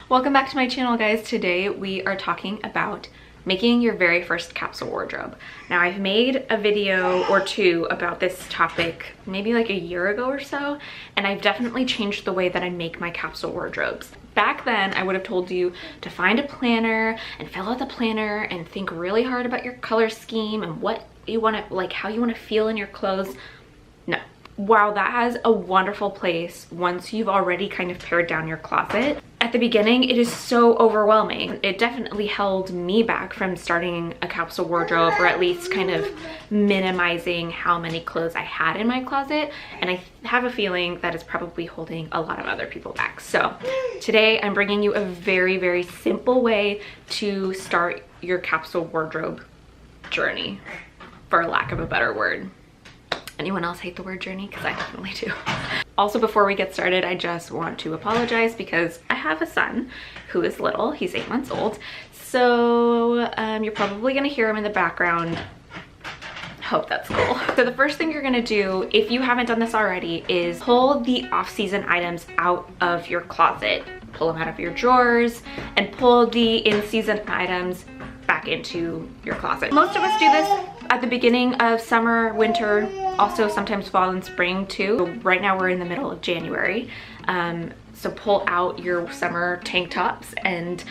Welcome back to my channel, guys. Today we are talking about making your very first capsule wardrobe. Now, I've made a video or two about this topic maybe like a year ago or so, and I've definitely changed the way that I make my capsule wardrobes. Back then, I would have told you to find a planner and fill out the planner and think really hard about your color scheme and what you want to, like how you want to feel in your clothes. No. While that has a wonderful place once you've already kind of pared down your closet, at the beginning it is so overwhelming. It definitely held me back from starting a capsule wardrobe, or at least kind of minimizing how many clothes I had in my closet, and I have a feeling that is probably holding a lot of other people back. So today I'm bringing you a very, very simple way to start your capsule wardrobe journey, for lack of a better word. Anyone else hate the word journey? Because I definitely do. Also, before we get started, I just want to apologize because I have a son who is little. He's 8 months old. So you're probably gonna hear him in the background. Hope that's cool. So the first thing you're gonna do, if you haven't done this already, is pull the off-season items out of your closet. Pull them out of your drawers and pull the in-season items back into your closet. Most of us do this at the beginning of summer, winter, also sometimes fall and spring too. Right now we're in the middle of January. So pull out your summer tank tops and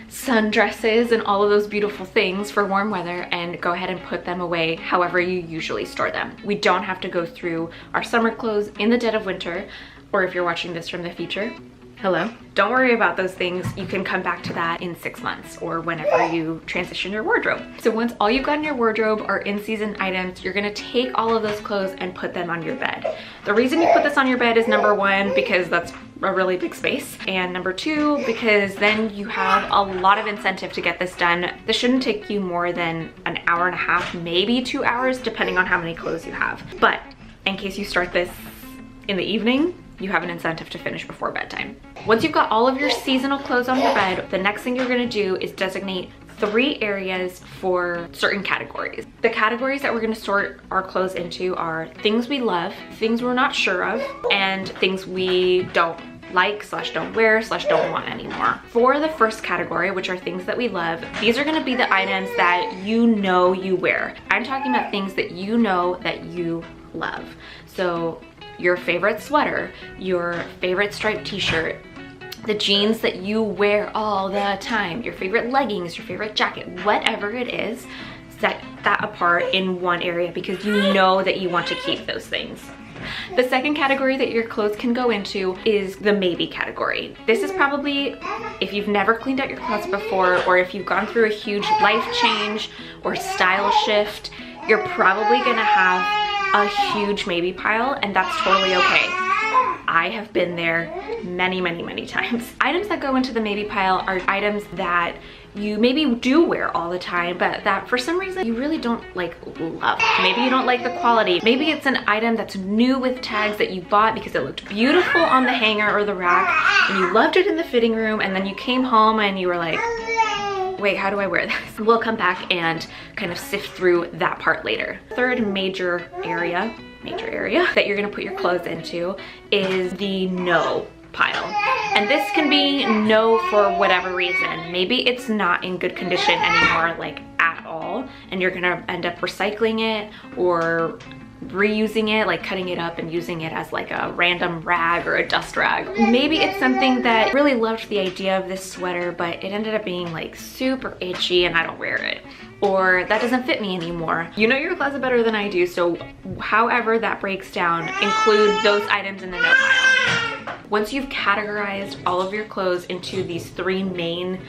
sundresses and all of those beautiful things for warm weather, and go ahead and put them away however you usually store them. We don't have to go through our summer clothes in the dead of winter, or if you're watching this from the future, hello. Don't worry about those things. You can come back to that in 6 months or whenever you transition your wardrobe. So once all you've got in your wardrobe are in-season items, you're gonna take all of those clothes and put them on your bed. The reason you put this on your bed is number one, because that's a really big space, and number two, because then you have a lot of incentive to get this done. This shouldn't take you more than an hour and a half, maybe 2 hours, depending on how many clothes you have. But in case you start this in the evening, you have an incentive to finish before bedtime. Once you've got all of your seasonal clothes on your bed, the next thing you're gonna do is designate 3 areas for certain categories. The categories that we're gonna sort our clothes into are things we love, things we're not sure of, and things we don't like / don't wear / don't want anymore. For the first category, which are things that we love, these are gonna be the items that you know you wear. I'm talking about things that you know that you love. So your favorite sweater, your favorite striped t-shirt, the jeans that you wear all the time, your favorite leggings, your favorite jacket, whatever it is, set that apart in one area because you know that you want to keep those things. The second category that your clothes can go into is the maybe category. This is probably, if you've never cleaned out your closet before, or if you've gone through a huge life change or style shift, you're probably gonna have a huge maybe pile, and that's totally okay. I have been there many, many, many times. Items that go into the maybe pile are items that you maybe do wear all the time, but that for some reason you really don't like love. Maybe you don't like the quality. Maybe it's an item that's new with tags that you bought because it looked beautiful on the hanger or the rack, and you loved it in the fitting room, and then you came home and you were like, wait, how do I wear this? We'll come back and kind of sift through that part later. Third major area that you're gonna put your clothes into is the no pile. And this can be no for whatever reason. Maybe it's not in good condition anymore, like at all, and you're gonna end up recycling it or reusing it, like cutting it up and using it as like a random rag or a dust rag. Maybe it's something that really loved the idea of this sweater, but it ended up being like super itchy and I don't wear it. Or that doesn't fit me anymore. You know your closet better than I do, so however that breaks down, include those items in the no pile. Once you've categorized all of your clothes into these 3 main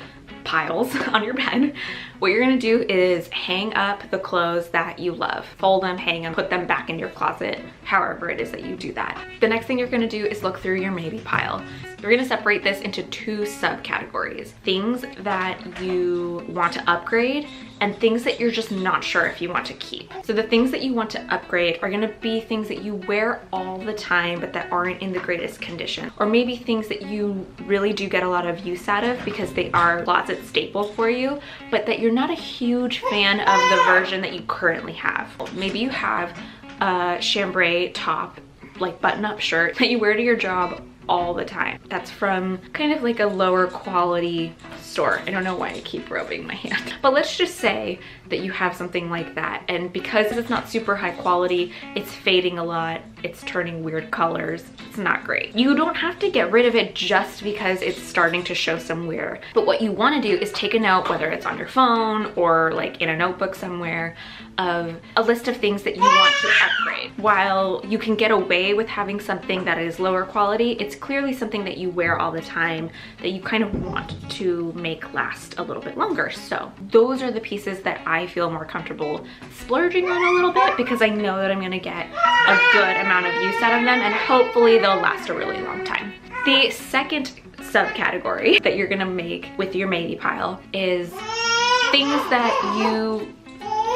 piles on your bed, what you're gonna do is hang up the clothes that you love. Fold them, hang them, put them back in your closet, however it is that you do that. The next thing you're gonna do is look through your maybe pile. You're gonna separate this into 2 subcategories. Things that you want to upgrade and things that you're just not sure if you want to keep. So the things that you want to upgrade are gonna be things that you wear all the time but that aren't in the greatest condition. Or maybe things that you really do get a lot of use out of because they are closet staple for you, but that you're not a huge fan of the version that you currently have. Maybe you have a chambray top, like button-up shirt that you wear to your job all the time. That's from kind of like a lower quality store. I don't know why I keep rubbing my hand. But let's just say that you have something like that, and because it's not super high quality, it's fading a lot, it's turning weird colors, it's not great. You don't have to get rid of it just because it's starting to show some wear. But what you want to do is take a note, whether it's on your phone or like in a notebook somewhere, of a list of things that you want to upgrade. While you can get away with having something that is lower quality, it's clearly something that you wear all the time that you kind of want to make last a little bit longer. So those are the pieces that I feel more comfortable splurging on a little bit, because I know that I'm gonna get a good amount of use out of them, and hopefully they'll last a really long time. The second subcategory that you're gonna make with your maybe pile is things that you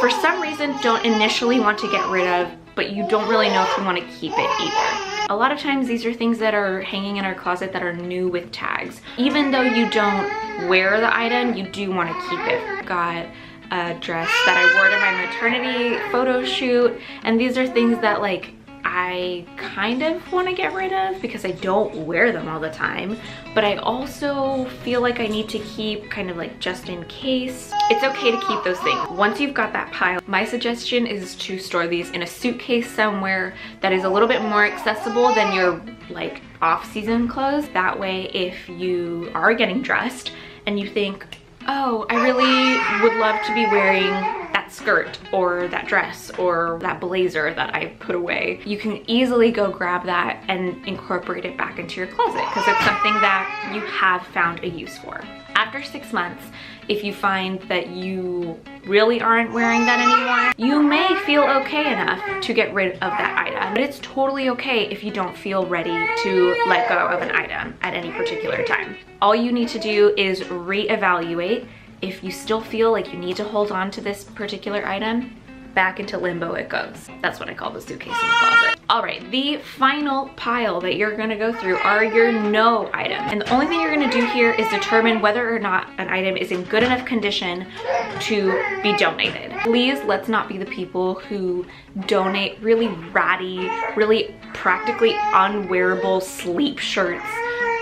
for some reason don't initially want to get rid of, but you don't really know if you want to keep it either. A lot of times these are things that are hanging in our closet that are new with tags. Even though you don't wear the item, you do want to keep it. Got a dress that I wore to my maternity photo shoot, and these are things that like I kind of want to get rid of because I don't wear them all the time, but I also feel like I need to keep kind of like just in case. It's okay to keep those things. Once you've got that pile, my suggestion is to store these in a suitcase somewhere that is a little bit more accessible than your like off-season clothes. That way, if you are getting dressed and you think, oh, I really would love to be wearing that skirt or that dress or that blazer that I put away, you can easily go grab that and incorporate it back into your closet because it's something that you have found a use for. After 6 months, if you find that you really aren't wearing that anymore, you may feel okay enough to get rid of that item. But it's totally okay if you don't feel ready to let go of an item at any particular time. All you need to do is reevaluate. If you still feel like you need to hold on to this particular item, back into limbo it goes. That's what I call the suitcase in the closet. All right, the final pile that you're gonna go through are your no items. And the only thing you're gonna do here is determine whether or not an item is in good enough condition to be donated. Please, let's not be the people who donate really ratty, really practically unwearable sleep shirts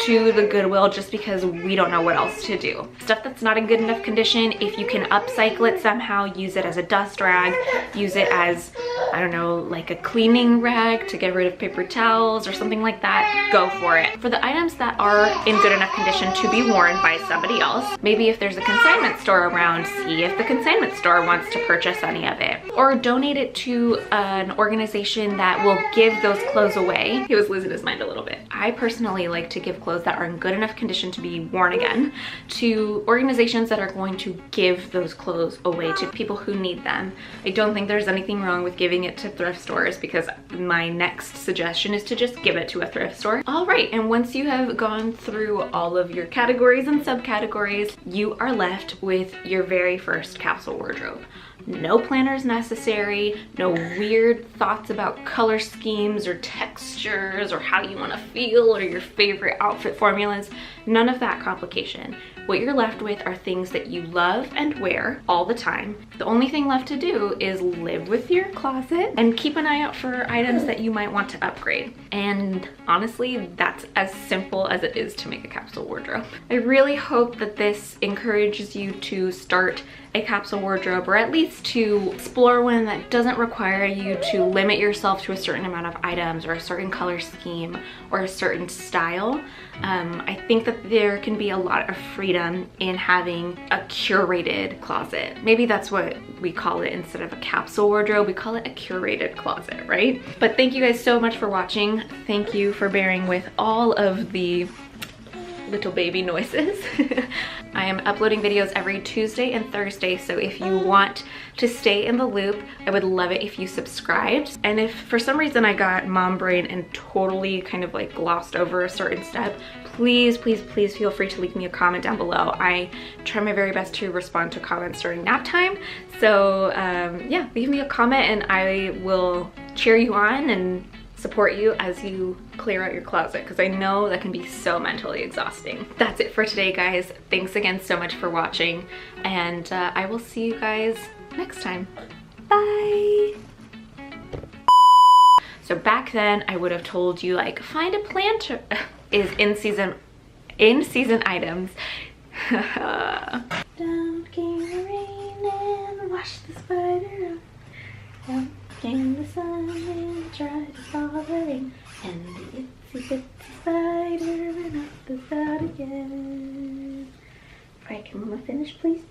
to the Goodwill just because we don't know what else to do. Stuff that's not in good enough condition, if you can upcycle it somehow, use it as a dust rag, use it as, I don't know, like a cleaning rag to get rid of paper towels or something like that, go for it. For the items that are in good enough condition to be worn by somebody else, maybe if there's a consignment store around, see if the consignment store wants to purchase any of it. Or donate it to an organization that will give those clothes away. He was losing his mind a little bit. I personally like to give clothes that are in good enough condition to be worn again to organizations that are going to give those clothes away to people who need them. I don't think there's anything wrong with giving it to thrift stores, because my next suggestion is to just give it to a thrift store. All right, and once you have gone through all of your categories and subcategories, you are left with your very first capsule wardrobe. No planners necessary, no weird thoughts about color schemes or textures or how you want to feel or your favorite outfit formulas, none of that complication. What you're left with are things that you love and wear all the time. The only thing left to do is live with your closet and keep an eye out for items that you might want to upgrade. And honestly, that's as simple as it is to make a capsule wardrobe. I really hope that this encourages you to start a capsule wardrobe, or at least to explore one that doesn't require you to limit yourself to a certain amount of items or a certain color scheme or a certain style. I think that there can be a lot of freedom in having a curated closet. Maybe that's what we call it. Instead of a capsule wardrobe, we call it a curated closet, right? But thank you guys so much for watching. Thank you for bearing with all of the little baby noises. I am uploading videos every Tuesday and Thursday, so if you want to stay in the loop, I would love it if you subscribed. And if for some reason I got mom brain and totally kind of like glossed over a certain step, please, please, please feel free to leave me a comment down below. I try my very best to respond to comments during nap time. So yeah, leave me a comment and I will cheer you on and support you as you clear out your closet, because I know that can be so mentally exhausting. That's it for today, guys. Thanks again so much for watching, and I will see you guys next time. Bye! So back then I would have told you like find a plant is in season items. Down came the rain and washed the spider up. Down came the sun and tried to stop the rain. And the itsy bitsy spider went up the spout again. Alright, can Mama finish, please?